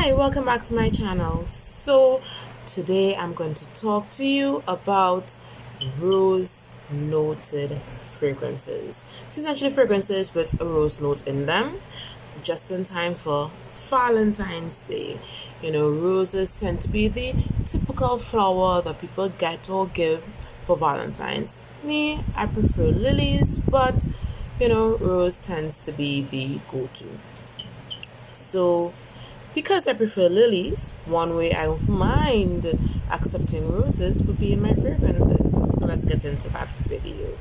Hi, welcome back to my channel. So today I'm going to talk to you about rose noted fragrances. So essentially fragrances with a rose note in them, just in time for Valentine's Day. You know, roses tend to be the typical flower that people get or give for Valentine's. Me, I prefer lilies, but rose tends to be the go-to. So because I prefer lilies, one way I don't mind accepting roses would be in my fragrances. So let's get into that video.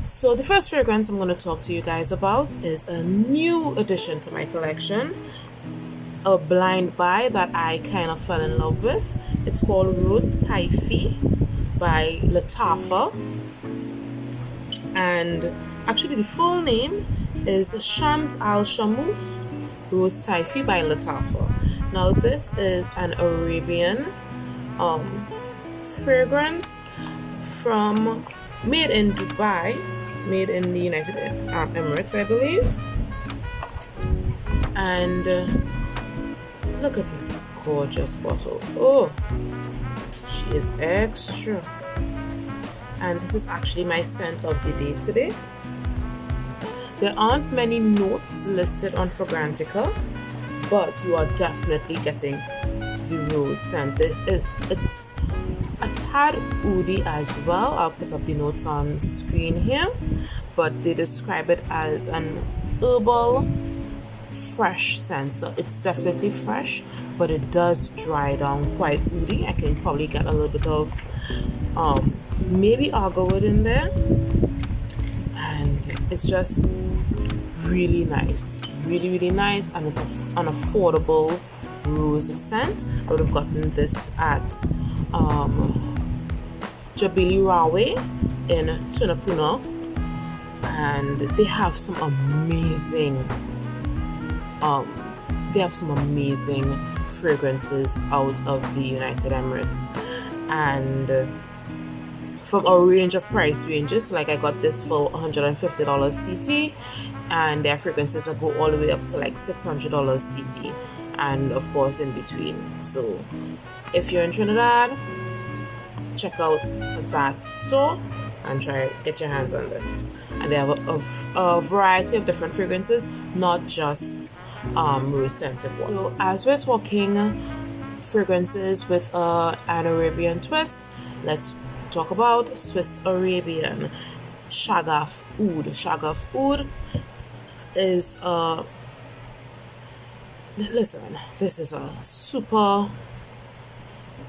So the first fragrance I'm going to talk to you guys about is a new addition to my collection, a blind buy that I kind of fell in love with. It's called Rose Tafa by Tafa, and actually the full name is Shams Al Shamus Rose Tafa by Tafa. Now this is an Arabian fragrance made in Dubai, made in the United Emirates, I believe. And look at this gorgeous bottle. Oh, she is extra. And this is actually my scent of the day today. There aren't many notes listed on Fragrantica, but you are definitely getting the rose scent. It's a tad woody as well. I'll put up the notes on screen here, but they describe it as an herbal fresh scent. So it's definitely fresh, but it does dry down quite woody. I can probably get a little bit of maybe agarwood in there, and it's just really nice, really nice, and it's an affordable rose scent. I would have gotten this at Jabili Rawe in Tunapuna, and they have some amazing fragrances out of the United Emirates, and from a range of price ranges. Like I got this for $150 TT, and their fragrances that go all the way up to like $600 TT, and of course in between. So if you're in Trinidad, check out that store and get your hands on this. And they have a variety of different fragrances, not just rose scented ones. So as we're talking fragrances with an Arabian twist, let's talk about Swiss Arabian. Chaga Food. Chaga Food is listen, this is a super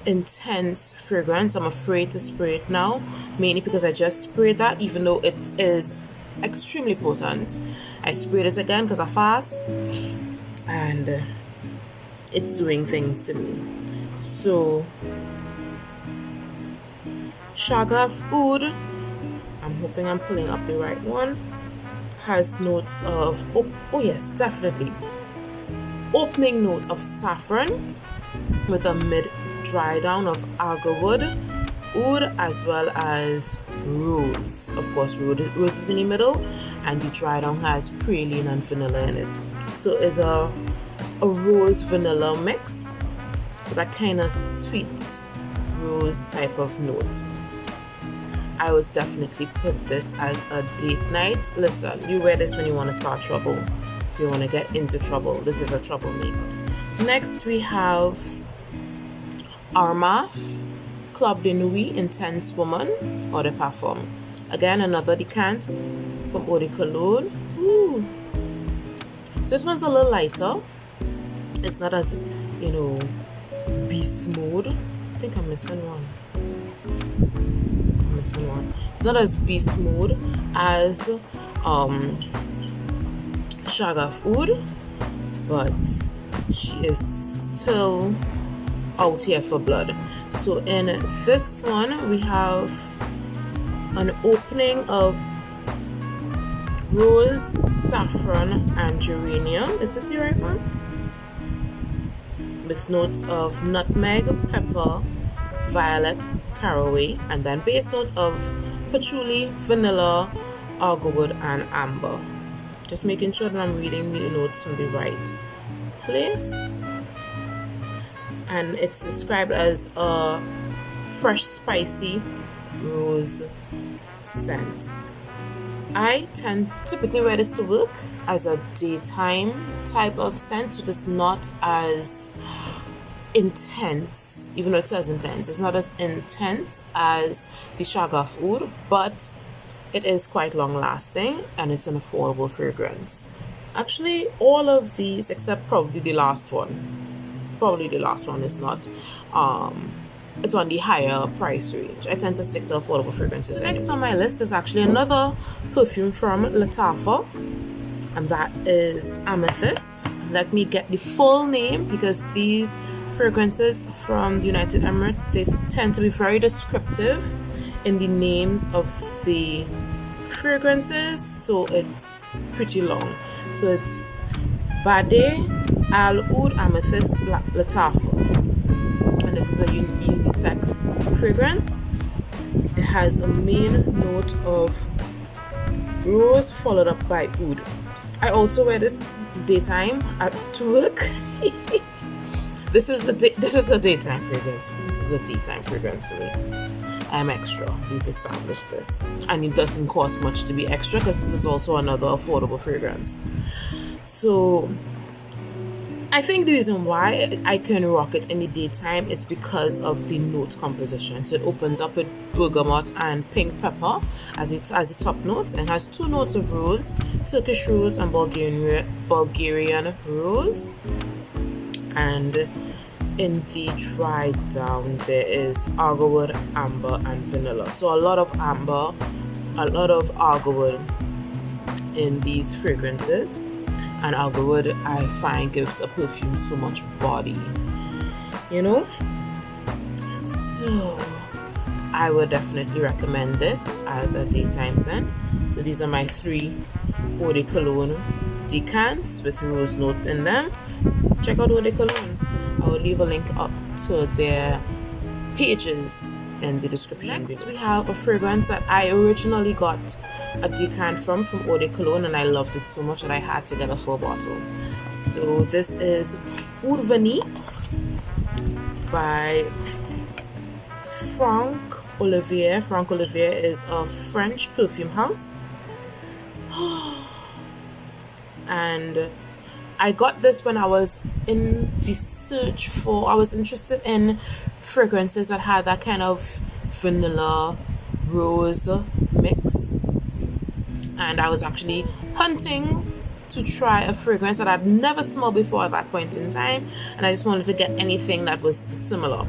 intense fragrance. I'm afraid to spray it now, mainly because I just sprayed that, even though it is extremely potent. I sprayed it again because I fast, and it's doing things to me. So Chaga Food, I'm hoping I'm pulling up the right one, has notes of oh yes, definitely opening note of saffron with a mid dry down of agarwood, oud, as well as rose. Of course, rose is in the middle, and the dry down has praline and vanilla in it. So it's a rose vanilla mix. So that kind of sweet rose type of note. I would definitely put this as a date night. Listen, you wear this when you want to start trouble. If you want to get into trouble, this is a troublemaker. Next we have Armaf Club de Nuit Intense Woman Eau de Parfum. Again, another decant from Eau de Cologne. Ooh. So this one's a little lighter. It's not as, beast mode. I think I'm missing one. It's not as beast mode as Chaga Food, but she is still out here for blood. So in this one we have an opening of rose, saffron, and geranium. Is this the right one? With notes of nutmeg, pepper, violet, caraway, and then base notes of patchouli, vanilla, argwood, and amber. Just making sure that I'm reading the notes from the right place. And it's described as a fresh, spicy rose scent. I tend typically wear this to work as a daytime type of scent, so it's not as intense, even though it says intense. It's not as intense as the Chaga Food, but it is quite long lasting and it's an affordable fragrance. Actually, all of these except probably the last one. Probably the last one is not. It's on the higher price range. I tend to stick to affordable fragrances. Next on my list is actually another perfume from Tafa, and that is Amethyst. Let me get the full name, because these fragrances from the United Emirates, they tend to be very descriptive in the names of the fragrances, so it's pretty long. So it's Bade Al Oud Amethyst Latafa, and this is a unisex fragrance. It has a main note of rose followed up by oud. I also wear this daytime to work. This is a daytime fragrance. This is a daytime fragrance to me. I'm extra. We've established this, and it doesn't cost much to be extra because this is also another affordable fragrance. So I think the reason why I can rock it in the daytime is because of the note composition. So it opens up with bergamot and pink pepper as the top notes, and has 2 notes of rose, Turkish rose and Bulgarian rose. And in the dry down there is argwood, amber, and vanilla. So a lot of amber, a lot of argwood in these fragrances. And argwood, I find, gives a perfume so much body, you know. So I would definitely recommend this as a daytime scent. So these are my 3 eau de cologne decants with rose notes in them. Check out eau de cologne. I will leave a link up to their pages in the description. Next, we have a fragrance that I originally got a decant from Eau de Cologne, and I loved it so much that I had to get a full bottle. So this is Urvani by Franck Olivier. Franck Olivier is a French perfume house. And I got this when I was in the search for, I was interested in fragrances that had that kind of vanilla rose mix, and I was actually hunting to try a fragrance that I'd never smelled before at that point in time, and I just wanted to get anything that was similar,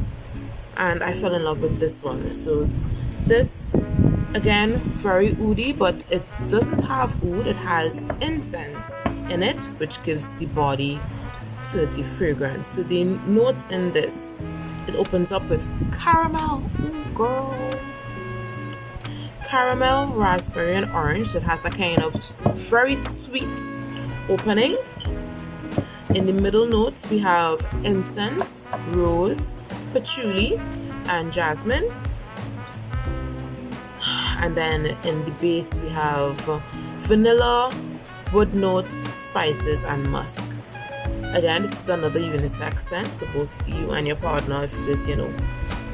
and I fell in love with this one. So this, again, very oudy, but it doesn't have oud, it has incense in it, which gives the body to the fragrance. So the notes in this, it opens up with caramel, ooh girl, caramel, raspberry, and orange. So it has a kind of very sweet opening. In the middle notes we have incense, rose, patchouli, and jasmine. And then in the base we have vanilla, wood notes, spices, and musk. Again, this is another unisex scent, so both you and your partner, if it is, you know,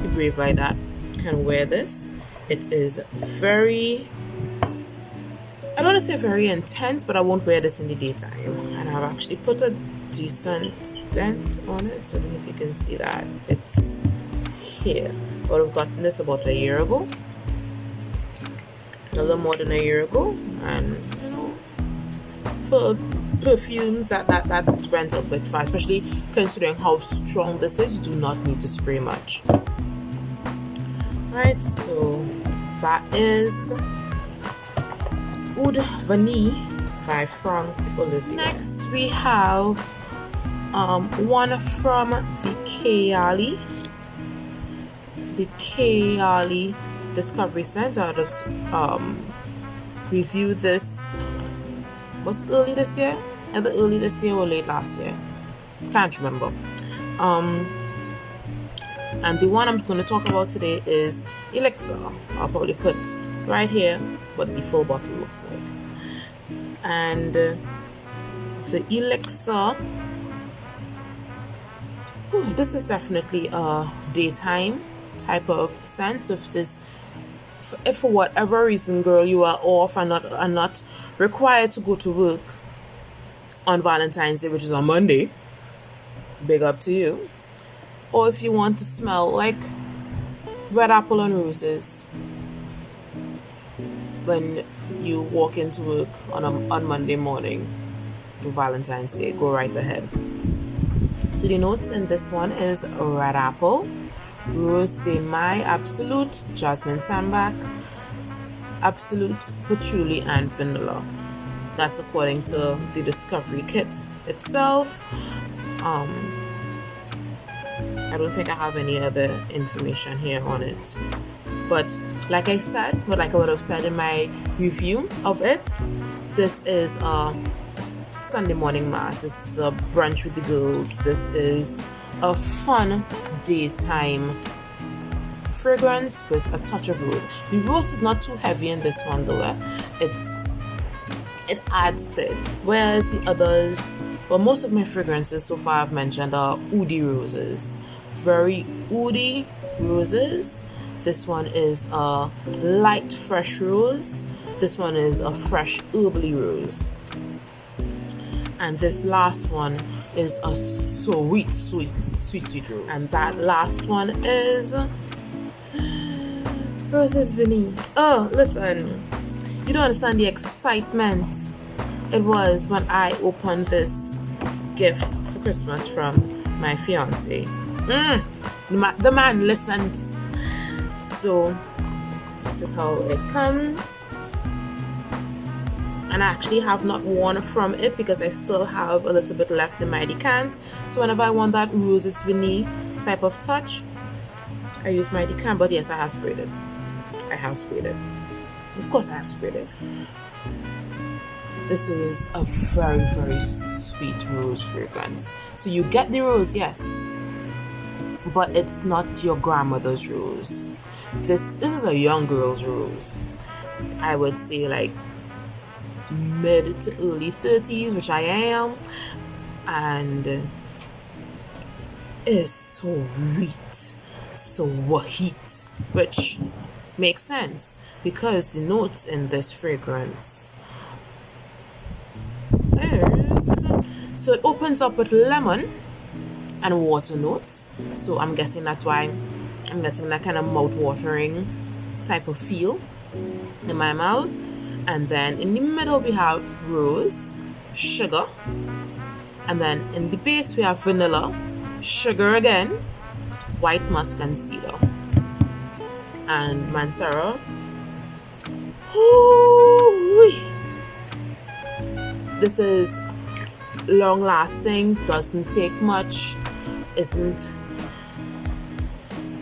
you're brave like that, can wear this. It is very, I don't want to say very intense, but I won't wear this in the daytime. And I've actually put a decent dent on it, so I don't know if you can see that. It's here. But I've gotten this about a year ago, a little more than a year ago, and you know, for perfumes that went up with fast, especially considering how strong this is, you do not need to spray much. Right, so that is Urvani by Franck Olivier. Next we have one from the Kayali Discovery Center. I'd have reviewed this, was it early this year? Either early this year or late last year, can't remember. And the one I'm going to talk about today is Elixir. I'll probably put right here what the full bottle looks like. And the Elixir, this is definitely a daytime type of scent. If for whatever reason, girl, you are off and not required to go to work on Valentine's Day, which is on Monday, big up to you. Or if you want to smell like red apple and roses when you walk into work on Monday morning on Valentine's Day, go right ahead. So the notes in this one is red apple, rose de mai, absolute, jasmine sambac, absolute, patchouli, and vanilla. That's according to the Discovery Kit itself. I don't think I have any other information here on it. But like I would have said in my review of it, this is a Sunday morning mass. This is a brunch with the girls. This is a fun daytime fragrance with a touch of rose. The rose is not too heavy in this one though. It adds to it. Whereas the others, most of my fragrances so far I've mentioned are oudi roses. Very oudi roses. This one is a light fresh rose. This one is a fresh herbally rose. And this last one is a sweet rose. And that last one is Roses Vivy. Oh, listen. You don't understand the excitement it was when I opened this gift for Christmas from my fiance. The man listens. So this is how it comes. And I actually have not one from it because I still have a little bit left in my decant. So whenever I want that Roses Vivy type of touch, I use my decant. But yes, I have sprayed it. Of course I have sprayed it. This is a very, very sweet rose fragrance. So you get the rose, yes, but it's not your grandmother's rose. This is a young girl's rose. I would say like mid to early 30s, which I am, and it is sweet, sweet, which makes sense because the notes in this fragrance is, so it opens up with lemon and water notes. So I'm guessing that's why I'm getting that kind of mouth-watering type of feel in my mouth. And then in the middle we have rose, sugar, and then in the base we have vanilla, sugar again, white musk, and cedar, and mancera. This is long lasting, doesn't take much, isn't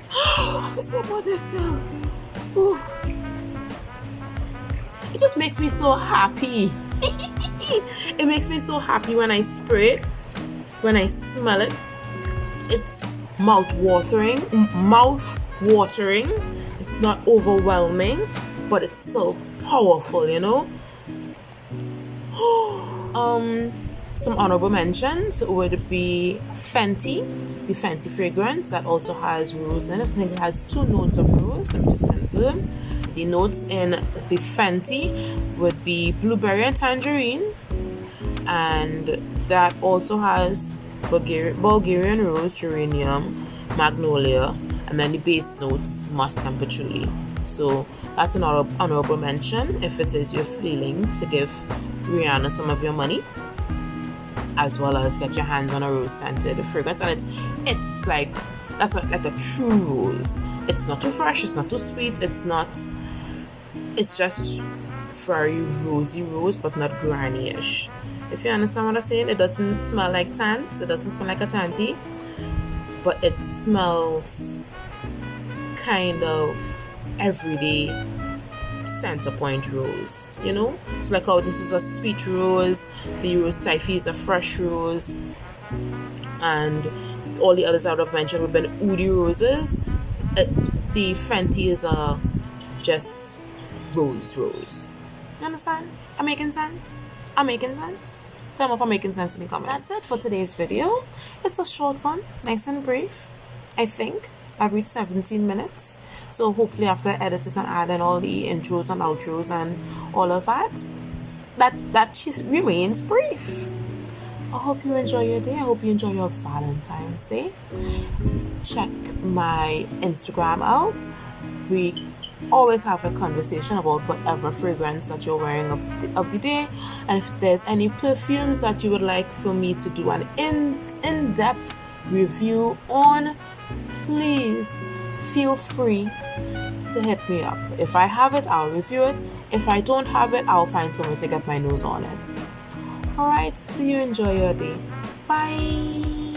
what to say about this girl? Ooh. It just makes me so happy. It makes me so happy when I spray it, when I smell it. It's mouth-watering. It's not overwhelming, but it's still powerful, you know. Some honorable mentions would be Fenty, the Fenty fragrance that also has rose in it. I think it has 2 notes of rose. Let me just confirm. The notes in the Fenty would be blueberry and tangerine, and that also has Bulgarian rose, geranium, magnolia, and then the base notes, musk and patchouli. So that's an honorable mention if it is your feeling to give Rihanna some of your money, as well as get your hands on a rose scented fragrance. And it's like that's like a true rose. It's not too fresh, it's not too sweet, it's just very rosy rose, but not granny-ish. If you understand what I'm saying, it doesn't smell like tants, it doesn't smell like a tanty, but it smells kind of everyday center point rose, you know. So like, oh, this is a sweet rose, the rose Tafa is a fresh rose, and all the others I would have mentioned would have been woody roses. The Fenty is a just rose. You understand? I'm making sense? I'm making sense? Tell me if I'm making sense in the comments. That's it for today's video. It's a short one, nice and brief. I think I've reached 17 minutes. So hopefully after I edit it and add in all the intros and outros and all of that, that just remains brief. I hope you enjoy your day. I hope you enjoy your Valentine's Day. Check my Instagram out. We always have a conversation about whatever fragrance that you're wearing of the day. And if there's any perfumes that you would like for me to do an in-depth review on, please feel free to hit me up. If I have it, I'll review it. If I don't have it, I'll find someone to get my nose on it. Alright, so you enjoy your day. Bye.